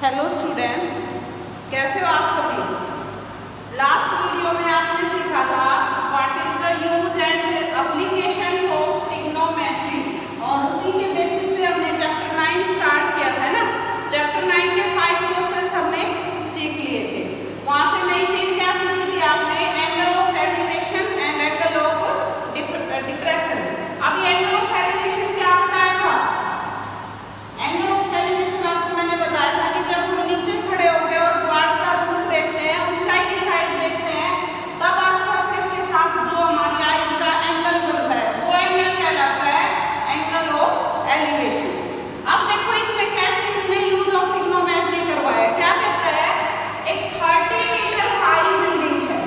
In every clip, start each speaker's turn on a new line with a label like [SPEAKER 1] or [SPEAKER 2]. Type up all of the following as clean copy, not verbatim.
[SPEAKER 1] Hello students, कैसे हो आप सभी। लास्ट वीडियो में आपने सीखा था what is the use and applications of trigonometry और उसी के बेसिस पे हमने चैप्टर 9 स्टार्ट किया था ना। चैप्टर 9 के 5 क्वेश्चंस हमने सीख लिए थे। वहाँ से नई चीज क्या सीखी थी आपने, angle of elevation and angle of depression. अब ये एंगल ऑफ एलिवेशन क्या बताया था। एंगल ऑफ एलिवेशन आपको मैंने बताया था कि जब हम नीचे खड़े हो गए और क्वार्ट्ज का रूफ देखते हैं, ऊंचाई की साइड देखते हैं, तब आप सरफेस के साथ जो हमारी आईज का एंगल बनता है वो एंगल कहलाता है एंगल ऑफ एलिवेशन। अब देखो इसमें कैसे इसने यूज ऑफ ट्रिग्नोमेट्री करवाया। क्या कहता है, एक 30 मीटर हाई बिल्डिंग है,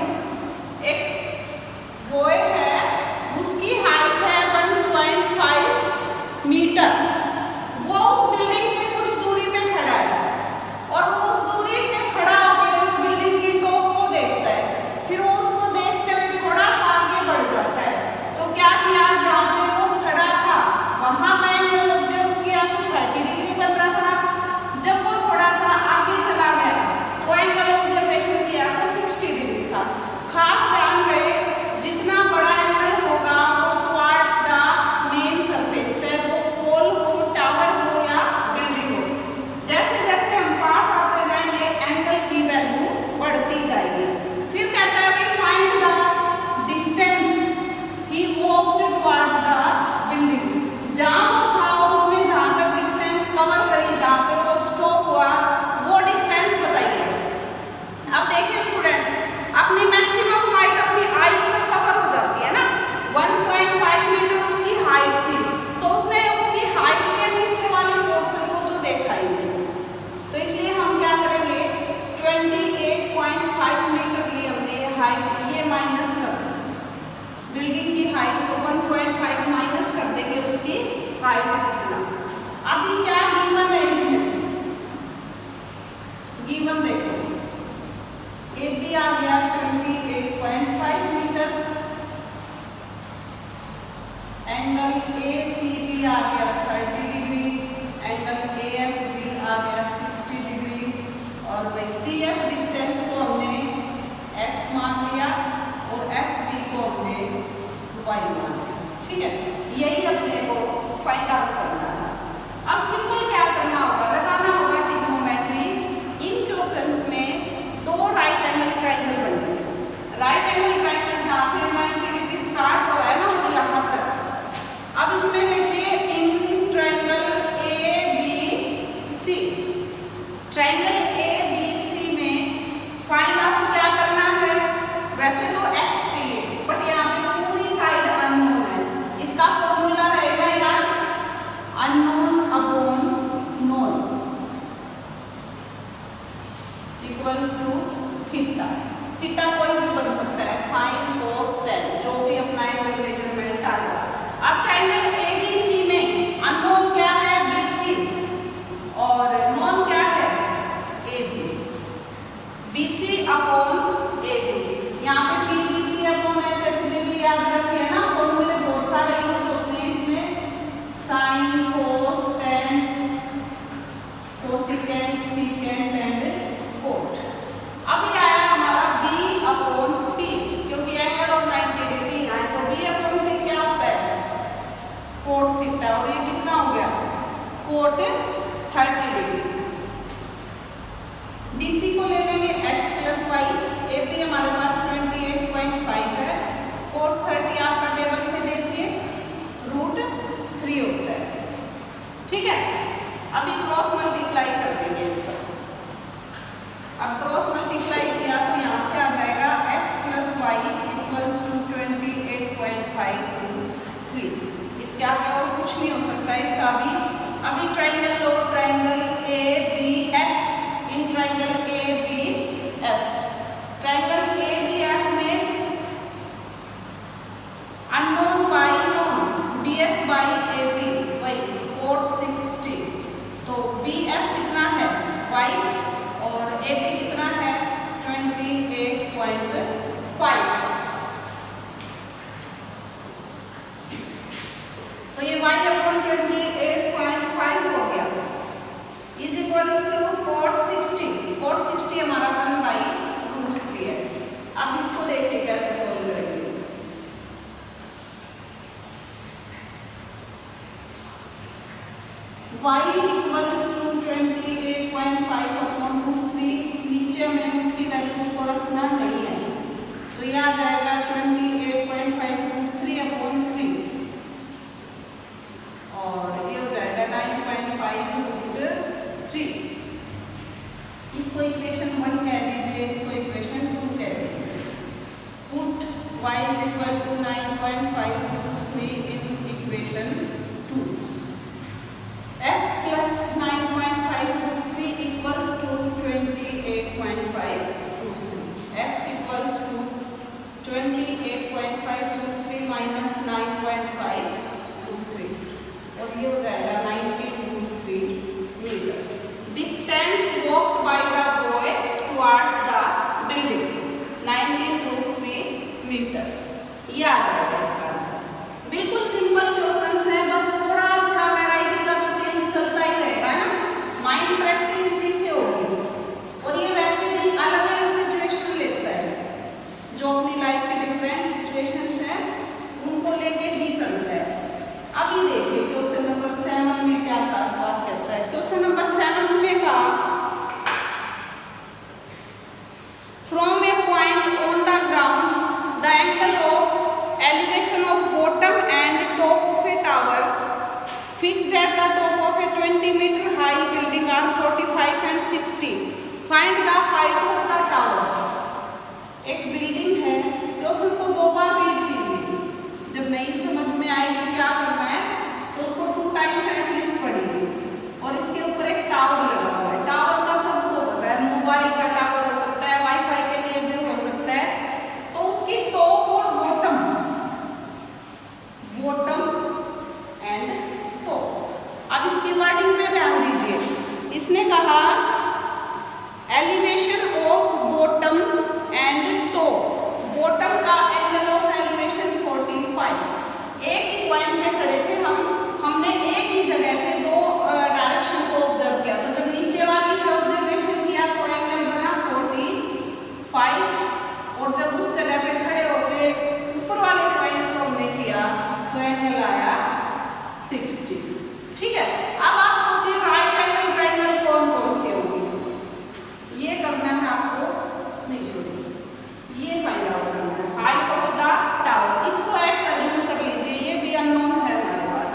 [SPEAKER 1] एक वो है उसकी हाइट है 1.5 मीटर। वो उस बिल्डिंग से कुछ दूरी पे खड़ा है और वो उस दूरी से खड़ा होकर उस बिल्डिंग की टॉप को देखता है। फिर वो उसको देखते हुए थोड़ा सा आगे बढ़ जाता है। तो क्या किया, जहाँ पे वो खड़ा था वहां का एंगल ऑब्जर्व किया तो 30 डिग्री बन रहा था। जब वो थोड़ा सा आगे चला गया तो एंगल ऑब्जर्वेशन किया तो 60 डिग्री था। खास ध्यान रहे, जितना बड़ा एंगल होगा वो टुवर्ड्स द मेन सरफेस, चाहे वो पोल हो, टावर हो या बिल्डिंग हो। जैसे जैसे हम पास आते जाएंगे एंगल की वैल्यू बढ़ती जाएगी। फिर कहता है we find the distance he walked towards the building. जहाँ वो था और उसने जहाँ तक डिस्टेंस कवर करी, जहाँ पे वो स्टॉप हुआ, वो डिस्टेंस बताइए। अब देखिए स्टूडेंट्स, अपनी मैक्सिमम हाइट अपनी आईज पर कवर हो जाती है ना। 1.5 मीटर उसकी हाइट थी, तो उसने उसकी हाइट के नीचे वाले पोर्शन को तो देखा ही नहीं। तो इसलिए हम क्या करेंगे, 28.5 मीटर की हमने हाइट ये माइनस कर, बिल्डिंग की हाइट को 1.5 माइनस कर देंगे उसकी हाइट जितना। अभी क्या गिवन है इसमें, गिवन देखो ए बी आ गया 28.5 metre, angle A C B आ गया 30 degree, angle A F B आ गया 60 डिग्री और वही सी एफ डिस्टेंस को हमने एक्स मान लिया और एफ बी को हमने वाई मान लिया। ठीक है, यही अपने को फाइंड आउट करना है। अब सिंपल क्या करना होगा, लगाना होगा ट्रिग्नोमेट्री। इन क्वेश्चंस में दो राइट एंगल ट्राइंगल बन गए। राइट एंगल ट्राइंगल जहाँ से 90 डिग्री स्टार्ट हो रहा है ना यहाँ तक। अब इसमें देखिए in triangle A B C, triangle A B C में फाइंड आउट क्या करना है। वैसे तो एक्स चाहिए बट यहाँ पे पूरी साइड अननोन है। इसका फॉर्मूला रहेगा यार unknown upon known equals to theta. Theta कोई भी बन सकता है, साइन कोस टेन, जो भी अपना कोई मेजरमेंट आएगा। अब ट्राइंगल ए बी सी में अननोन क्या है, बी सी, और नोन क्या है, A B. B C upon A B, यहाँ पे P B B upon H H B B याद रखिए ना। फॉर्मूले बहुत सारे यूज होते हैं इसमें, sine cos tan cosecant secant and cot. अब ये आया हमारा b अपॉन p, क्योंकि एंगल ऑफ 90 डिग्री है तो b अपॉन p क्या होता है, कोट थीटा। और ये कितना हो गया, कोट 30 डिग्री। bc को ले लेंगे x प्लस वाई, ab हमारे पास 28.5 है, कोट 30 आपका टेबल से देखिए √3 होता है। ठीक है, अभी क्रॉस मल्टीप्लाई कर देंगे इसका। अब क्रॉस मल्टीप्लाई किया तो यहाँ से आ जाएगा x plus Y equals to 28.5 × 3। इसके आगे और कुछ नहीं हो सकता इसका भी। अभी ट्राइंगल लो, triangle A B F, in triangle A B F, triangle A B F में unknown by known, B F by A B वही कोट 60। तो बी एफ कितना है वाई और ए बी कितना है 28.5। तो ये y अपॉन 28.5 हो गया इज इक्वल टू कोट हमारा 1/√3 है। अब इसको देखिए कैसे सोल्व करेंगे। y equals to 28.5/√3। नीचे में की वैल्यू को रखना नहीं है, तो ये आ जाएगा 28.5√3/3 और ये हो जाएगा 9.5√3। इसको इक्वेशन 1 कह दीजिए, इसको इक्वेशन 2 कह दीजिए। Put y equal to 9.5√3 in equation 2। x plus 9.5√3 equals to 28.5√3। x equals to 28.5√3 minus 9.5√3 और ये हो जाएगा 19√3 metre. Distance walk by the boy towards the building 19√3 metre. ये आ जाएगा इसका आंसर। बिल्कुल सिंपल क्वेश्चंस है, बस थोड़ा थोड़ा वैरायटी का तो चेंज चलता ही रहेगा ना। माइंड प्रैक्टिस इसी से होगी और ये वैसे भी अलग अलग सिचुएशन लेता है, जो अपनी लाइफ के डिफरेंट सिचुएशंस हैं उनको लेके ही चलता है। अभी देखिए क्वेश्चन नंबर 7 में क्या खास बात कहता है। क्वेश्चन नंबर 7 में कहा from a point on the ground the angle of elevation of bottom and top of a tower fixed at the top of a 20 metre high building are 45 and 60। Find the height of the tower. एक building है, question को 2 बार read कीजिए। जब नहीं समझ में आएगी क्या करना है तो उसको 2 टाइम्स एटलीस्ट पढ़िए। और इसके ऊपर एक टावर लगा हुआ है। टावर का सबको पता है, मोबाइल का टावर हो सकता है, वाईफाई के लिए भी हो सकता है। तो उसकी टॉप और बॉटम, बॉटम एंड टॉप। अब इसकी वर्डिंग पे ध्यान दीजिए। इसने कहा elevation of bottom and top. Bottom का एंगल ऑफ एलिवेशन 45। एक ही पॉइंट पे खड़े थे हमने एक ही जगह से 2 डायरेक्शन को ऑब्जर्व किया। तो जब नीचे वाली से ऑब्जर्वेशन किया तो एंगल बना 45 और जब उस जगह पे खड़े होके ऊपर वाले पॉइंट को हमने किया तो एंगल आया 60। ठीक है। अब आप सोचिए राइट एंगल ट्रायंगल कौन कौन सी होगी। ये करना है आपको, नहीं छोड़िए, ये फाइंड आउट करना है। हाइट ऑफ द टावर, इसको x अज्यूम कर लीजिए, ये भी अननोन है हमारे पास।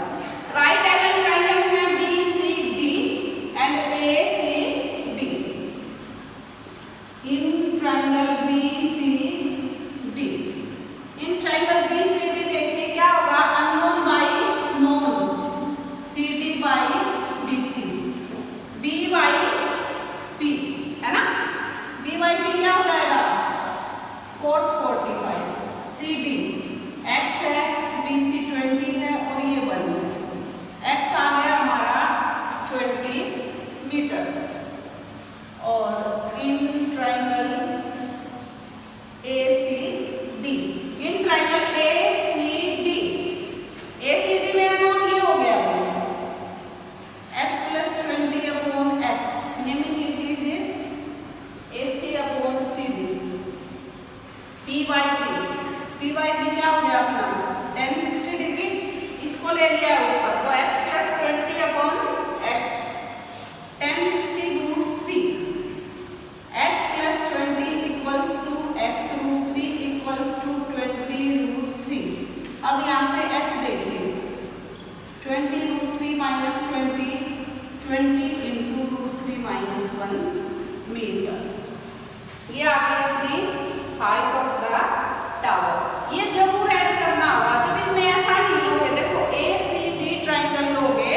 [SPEAKER 1] राइट एंगल ट्रायंगल है BCD and ACD। In triangle BCD, in triangle BCD देखिए क्या होगा, unknown by known, CD by BC, B by P, है ना। B बाई P क्या हो जाएगा, cot 45। CD x है, BC 20 है और ये 1 है। x आ गया हमारा 20 मीटर। और in triangle ACD, in triangle ACD में अननोन ये हो गया h प्लस 20/x। नेमिंग लिख लीजिए AC/CD। P बाई P क्या हो गया अपना tan 60 डिग्री। इसको ले लिया ऊपर तो h plus 20/x tan 60√3। h प्लस 20 equals to x√3 equals to 20√3। अब यहाँ से h देखिए, 20√3 माइनस 20 into √3 माइनस 1 मीटर। ये आ गई अपनी हाइट ऑफ द टावर। ये जरूर ऐड करना होगा। जब इसमें ऐसा नहीं लोगे, देखो ACD ट्रायंगल लोगे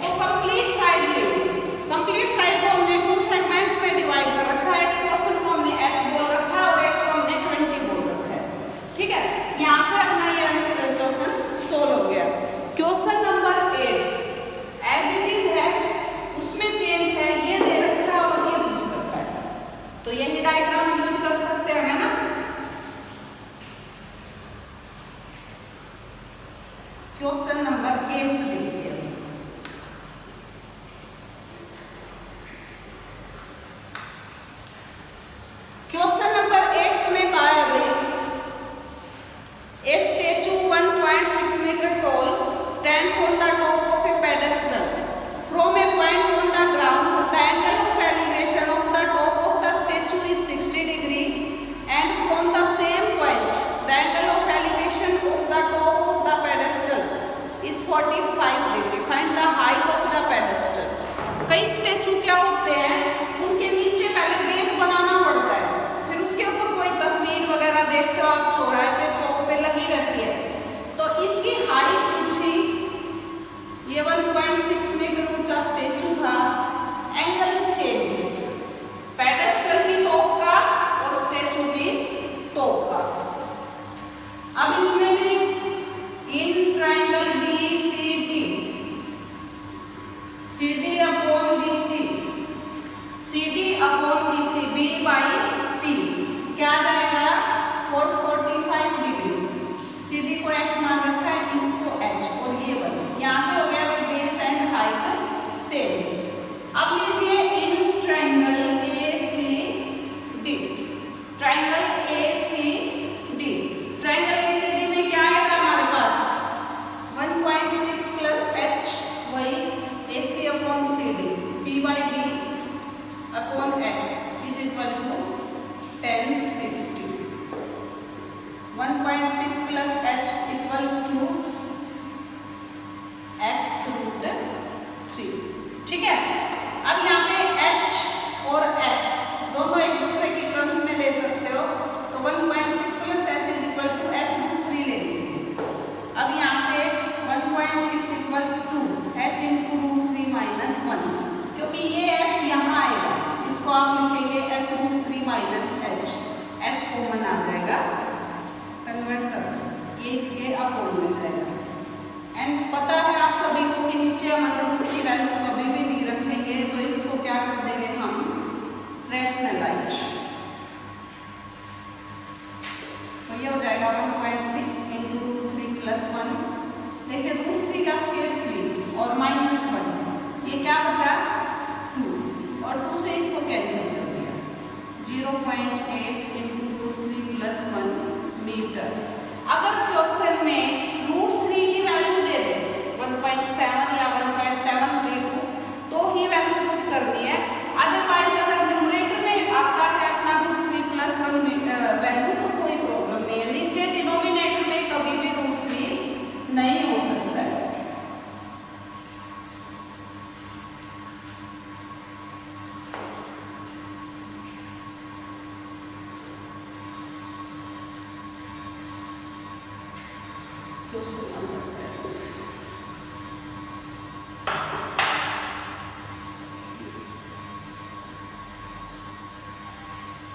[SPEAKER 1] तो कंप्लीट साइड ले। कंप्लीट साइड को हमने 2 सेगमेंट्स में डिवाइड कर रखा है। एक पोर्शन को हमने h बोल रखा है और एक को हमने 20 बोल रखा है। ठीक है। यहाँ से अपना ये क्वेश्चन सोल्व हो गया। Question number 8 as it is है, उसमें चेंज है, ये दे रखा है और ये पूछ रखा है, तो यही डायग्राम यूज कर सकते हैं, है ना। क्वेश्चन नंबर 8 देखिए। stands on the top of a pedestal. From a point on the ground, the angle of elevation of the top of the statue is 60 degree, and from the same point, the angle of elevation of the top of the pedestal is 45 degree. Find the height of the pedestal. कई statue क्या होते हैं, उनके नीचे पहले base बनाना पड़ता है, फिर उसके ऊपर कोई तस्वीर वगैरह देखते हो आप, चौराहे पे चौक पे लगी रहती है। तो इसकी हाइट पूछी, ये 1.6 मीटर ऊंचा स्टेचू था। एंगल सेम, पेडेस्टल की टॉप का और स्टेचू की टॉप का। अब इसमें भी इन triangle BCD, CD upon BC, CD upon BC, B by P क्या आ जाएगा 45 डिग्री। CD को x मान रखा है, इसको h, और ये 1। यहाँ से हो गया बेस एंड हाइट सेम। अब लीजिए in triangle ACD, triangle ACD, triangle ACD में क्या आएगा हमारे पास 1.6 प्लस h वही AC upon CD, P by B upon x is equal to 1060। 1.6 plus h equals to x root 3। ठीक है, अब यहाँ पे h और x दोनों एक दूसरे की टर्म्स में ले सकते हो, तो 1.6 plus h is equal to h root 3 ले लीजिए। अब यहाँ से 1.6 equals to h into root 3 minus 1, क्योंकि ये h यहाँ आएगा, इसको आप लिखेंगे h root 3 minus h, h common आ जाएगा, कन्वर्ट कर दो, ये इसके अपोन में जाएगा। एंड पता है आप सभी को कि नीचे हम अंडर रूट की वैल्यू कभी भी नहीं रखेंगे, तो इसको क्या कर देंगे हम रैशनलाइज, तो ये हो जाएगा 1.6 इंटू रूट 3 प्लस 1। देखिए रूट 3 का स्क्वायर 3 और माइनस 1, ये क्या बचा 2, और 2 से इसको कैंसिल कर दिया, 0.8 इंटू रूट 3 प्लस 1 मीटर। अगर क्वेश्चन में रूट 3 की वैल्यू दे दे 1.7 या 1.732, तो ही वैल्यू पुट करनी है। अदरवाइज अगर न्यूमरेटर में आता है अपना रूट 3 प्लस 1 वैल्यू, तो कोई प्रॉब्लम नहीं है, नीचे डिनोमिनेटर में कभी भी रूट 3 नहीं हो सकता है।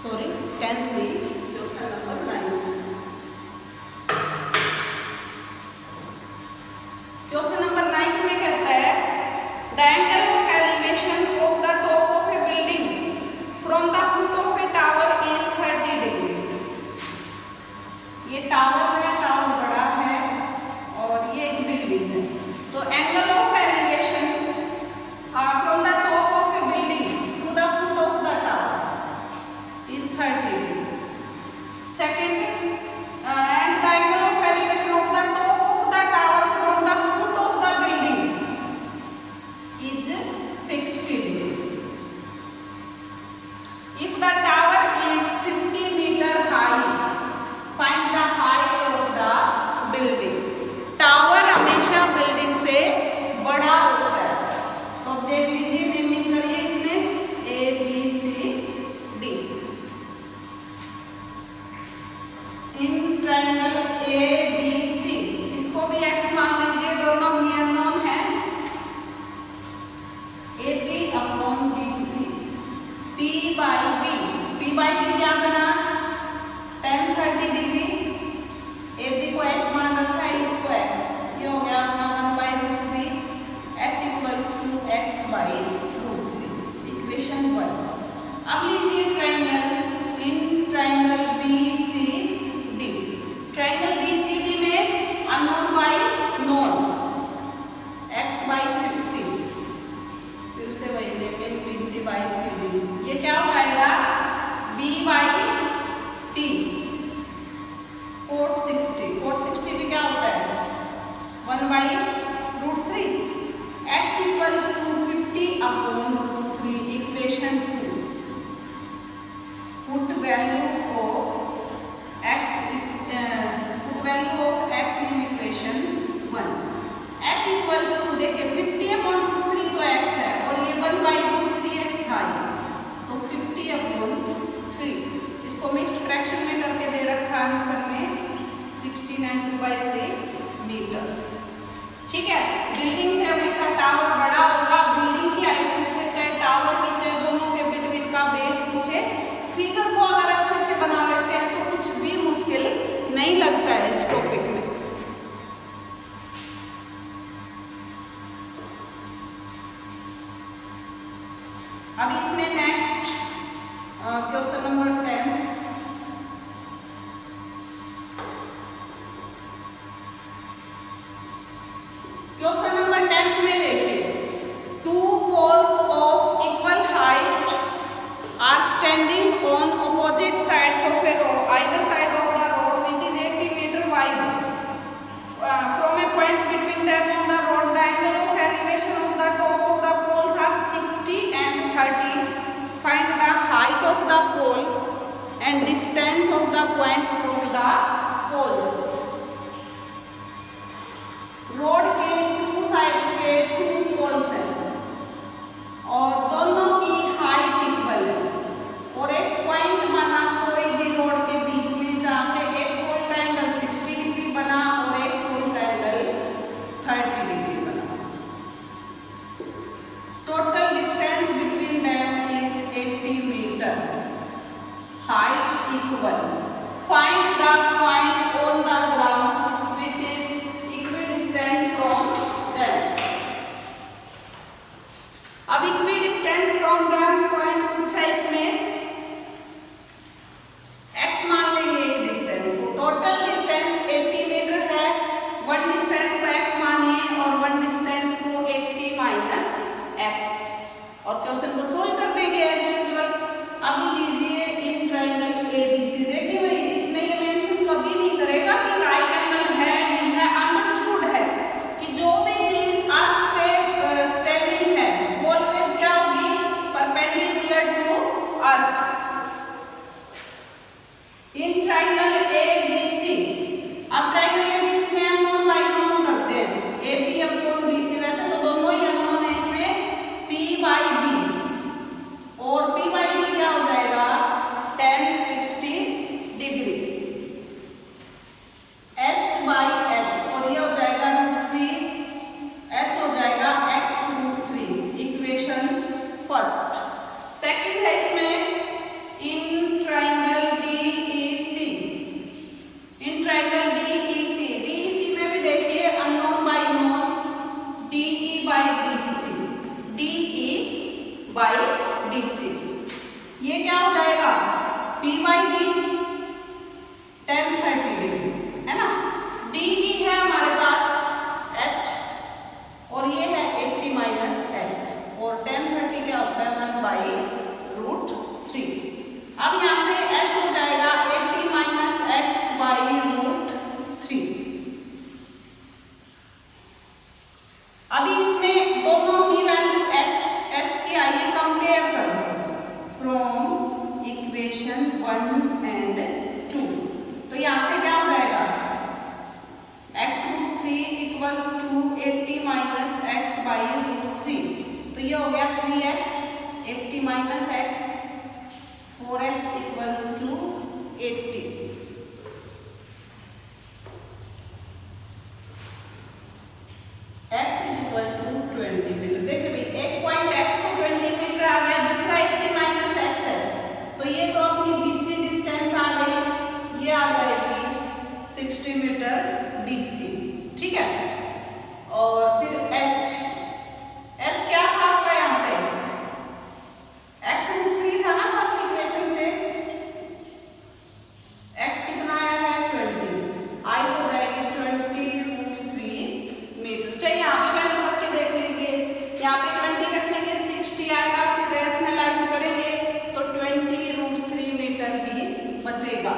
[SPEAKER 1] Sorry 10th question number 9। Question number 9 में कहता है the angle of elevation of the top of a building from the foot of a tower is 30 degree. ये टावर है, टावर बड़ा है और ये एक बिल्डिंग है, तो angle of elevation from the top of a building to the foot of the tower is 30 degree. Second, and the angle of elevation of the top of the tower from the foot of the building is 60 degree. If the tower is 50 meter high, find the height of the building. Tower हमेशा building से बड़ा होता है, तो अब देख लीजिए, naming करिए इसमें A B C D। In triangle ABC, इसको भी x मान लीजिए, दोनों ही अननोन है, AB upon BC, P by B क्या बना 10-30 डिग्री, AB को h मान रखा है, इसको x, ये हो गया अपना 1/√3, h equals to x by √3, equation 1। अब लीजिए triangle, in triangle BCD, triangle BCD में unknown y known, x by 50, फिर से वही देखें BC बाई CD, ये क्या हो जाएगा B बाई P, cot 60 भी क्या होता है 1/√3 x equals to 50/√3 equation 2. Put value of x in equation 1. h equals to देखिए 50/√3 तो x है और ये 1/√3 था, तो 50/3 इसको मिक्स्ड फ्रैक्शन में करके दे रखा आंसर में 16×2/3 मीटर. ठीक है, बिल्डिंग से हमेशा टावर बड़ा होगा. बिल्डिंग की हाइट पूछे चाहे टावर की, चाहे दोनों के बिटवीन का बेस पूछे, फिगर को अगर अच्छे से बना लेते हैं तो कुछ भी मुश्किल नहीं लगता है इस टॉपिक में. अब इसमें next question number 10. Question number 10 में देखिए, two poles of equal height are standing on opposite sides of a road, either side of the road which is 80 metre wide. From a point between them on the road the angle of elevation of the top of the poles are 60 and 30. Find the height of the pole and distance of the point from the poles. Road के two sides पे two poles हैं और दोनों की height equal है और एक point बना कोई भी रोड के बीच में जहाँ से एक पोल का एंगल 60 डिग्री बना और एक पोल का एंगल 30 डिग्री बना. Total distance between them is 80 metre. Height equal. Find the point on the ground which is equidistant from them. अब इक्विडिस्टेंट फ्रॉम देम पॉइंट पूछा इसमें. x मान लेंगे एक डिस्टेंस को. टोटल डिस्टेंस 80 मीटर है. वन डिस्टेंस को x मानिए और वन डिस्टेंस को 80 माइनस x और क्वेश्चन को सोल्व कर देंगे एज यूजुअल. अभी लीजिए इन ट्रायंगल ABC. देखिए भाई इसमें ये मेंशन कभी नहीं करेगा कि राइट एंगल है नहीं है. अंडरस्टूड है कि जो भी चीज अर्थ पे स्टैंडिंग है वो ऑलवेज क्या होगी, perpendicular to earth. In triangle ABC. अब ट्रायंगल ABC में अननोन बाय नोन करते हैं. AB/BC वैसे तो दोनों ही अननोन है इसमें. P/B और P/B क्या हो जाएगा, tan 60 डिग्री. H/x और ये हो जाएगा √3. H हो जाएगा x√3. Equation first. सेकंड है इसमें in triangle DEC. In triangle DEC में भी देखिए unknown by known DE/DC. DE/DC ये क्या हो जाएगा, P/B tan 30 डिग्री है ना. DE है हमारे पास H और ये है 80 माइनस x और tan 30 क्या होता है 1/√3. अब यहाँ से h हो जाएगा 80 माइनस x/√3. अभी इसमें दोनों ही वैल्यू h की आइए कंपेयर करो फ्रॉम इक्वेशन 1 and 2. तो यहाँ से क्या हो जाएगा, x√3 equals to 80 minus x/√3. तो ये हो गया 3x. 80 minus x 4x equals to 80. x is equal to 20 metre. देखिए भाई एक पॉइंट x को 20 मीटर आ गया, दूसरा 80 माइनस x है, तो ये तो अपनी BC डिस्टेंस आ गई. ये आ जाएगी 60 मीटर DC. ठीक है, और फिर h क्या था आपका यहाँ से, x√3 था ना फर्स्ट इक्वेशन से. x कितना आया है 20. हाइट हो जाएगी 20√3 मीटर. चाहिए यहाँ पे वैल्यू रख के देख लीजिए. यहाँ पे 20 रखेंगे 60 आएगा, फिर रेशनलाइज करेंगे तो 20√3 मीटर ही बचेगा.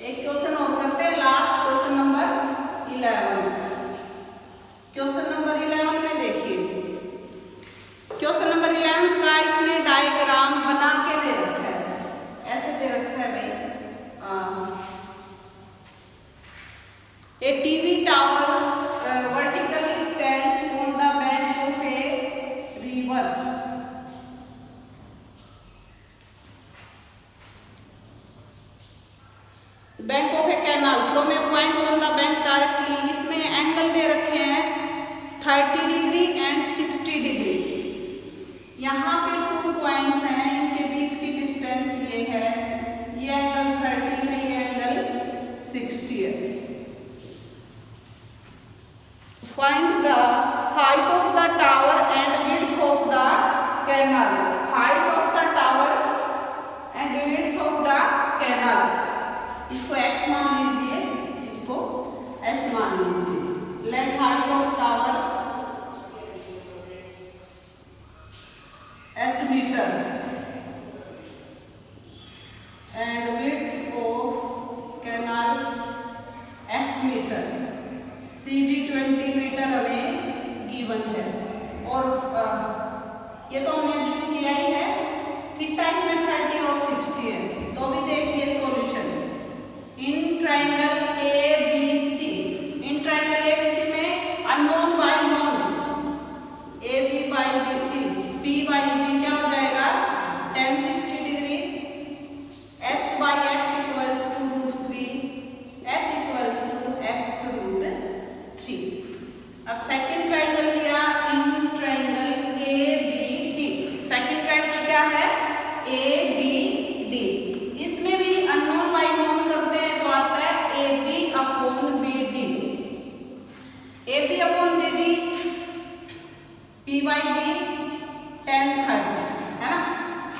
[SPEAKER 1] एक क्वेश्चन और करते हैं, last TV towers vertically stands on the bank of a river. Bank of A canal from a point on the bank directly. इसमें एंगल दे रखे हैं 30 डिग्री एंड 60 डिग्री। यहाँ पे 2 पॉइंट्स हैं, इनके बीच की डिस्टेंस ये है, ये एंगल 30 है, ये एंगल 60 है। Find the height of the tower and width of the canal. Height of the tower and width of the canal. इसको x मान लीजिए, इसको h मान लीजिए। Let height of tower h metre and width of canal x metre. CD 20 metre हमें given है और ये तो हमने जो किया ही है। थीटा इसमें 30 और 60 है। तो भी देखिए solution. In triangle ABC, in triangle ABC में unknown by known AB by BC, B by B क्या हो जाएगा 10 60 डिग्री। H by X equals to √3, H equals to X √3। अब सेकंड ट्राइंगल लिया, in triangle ABD। Second triangle क्या है ABD। इसमें भी अननोन बाय नोन करते हैं तो आता है AB upon BD। AB upon BD P by D 10 30 है ना।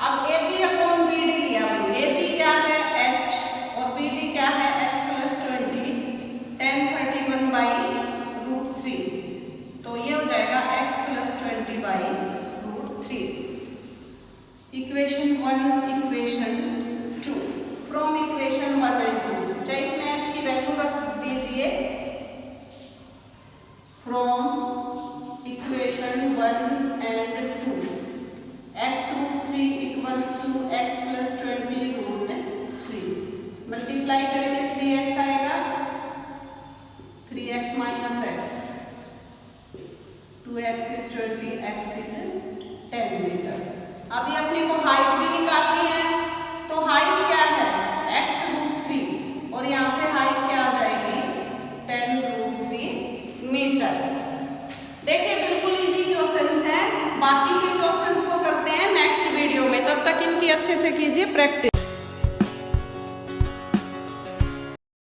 [SPEAKER 1] अब AB अपॉन BD लिया भाई। AB क्या है H और BD क्या है X प्लस 20 10 31 बाई √3। तो ये हो जाएगा X plus 20 by √3। Equation 1 equation 2। From equation 1 and 2 चाहे इसमें h की वैल्यू रख दीजिए। From equation 1 and 2 x √3 equals to x plus 20 √3। Multiply करेंगे 3x आएगा, 3x minus x, 2x is 20, x is 10 metre. अभी अपने को हाइट भी निकालनी है, तो हाइट क्या है x √3 और यहाँ से हाइट क्या आ जाएगी 10 √3 मीटर। देखिए बिल्कुल इजी क्वेश्चंस हैं। बाकी के क्वेश्चंस को करते हैं नेक्स्ट वीडियो में। तब तक इनकी अच्छे से कीजिए प्रैक्टिस।